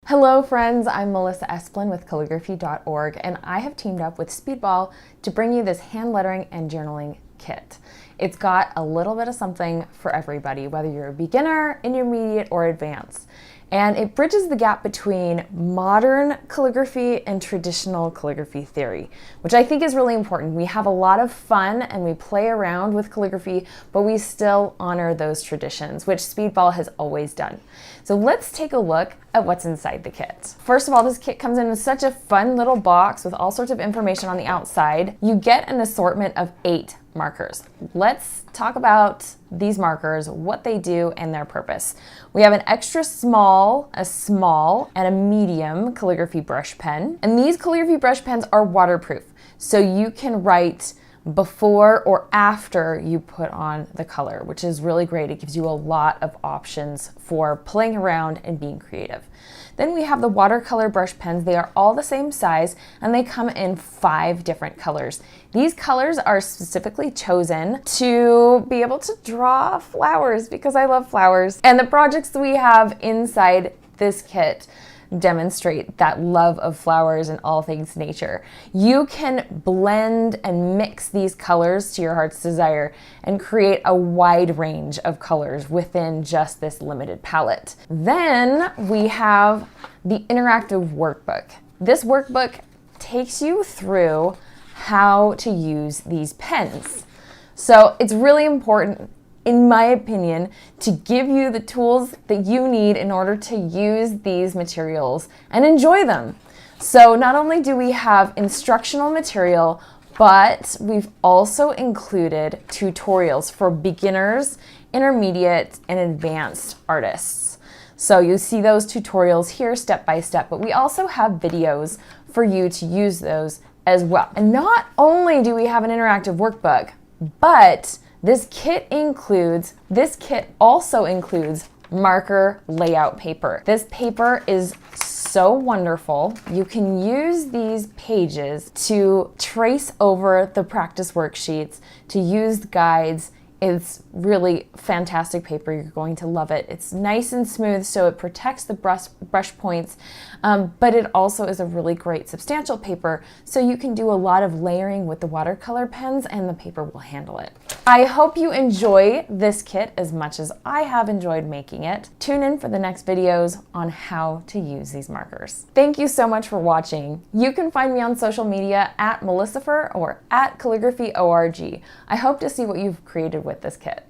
Hello friends, I'm Melissa Esplin with calligraphy.org and I have teamed up with Speedball to bring you this hand lettering and journaling kit. It's got a little bit of something for everybody, whether you're a beginner, intermediate, or advanced. And it bridges the gap between modern calligraphy and traditional calligraphy theory, which I think is really important. We have a lot of fun and we play around with calligraphy, but we still honor those traditions, which Speedball has always done. So let's take a look at what's inside the kit. First of all, this kit comes in such a fun little box with all sorts of information on the outside. You get an assortment of 8 markers. Let's talk about these markers, what they do, and their purpose. We have an extra small, a small, and a medium calligraphy brush pen. And these calligraphy brush pens are waterproof, so you can write before or after you put on the color, which is really great. It gives you a lot of options for playing around and being creative. Then we have the watercolor brush pens. They are all the same size and they come in 5 different colors. These colors are specifically chosen to be able to draw flowers because I love flowers. And the projects that we have inside this kit demonstrate that love of flowers and all things nature. You can blend and mix these colors to your heart's desire and create a wide range of colors within just this limited palette. Then we have the interactive workbook. This workbook takes you through how to use these pens. So it's really important, in my opinion, to give you the tools that you need in order to use these materials and enjoy them. So not only do we have instructional material, but we've also included tutorials for beginners, intermediate, and advanced artists. So you see those tutorials here step by step, but we also have videos for you to use those as well. And not only do we have an interactive workbook, but this kit also includes marker layout paper. This paper is so wonderful. You can use these pages to trace over the practice worksheets, to use guides. It's really fantastic paper. You're going to love it. It's nice and smooth, so it protects the brush points, but it also is a really great substantial paper, so you can do a lot of layering with the watercolor pens and the paper will handle it. I hope you enjoy this kit as much as I have enjoyed making it. Tune in for the next videos on how to use these markers. Thank you so much for watching. You can find me on social media at Melissafer or at calligraphy.org. I hope to see what you've created with this kit.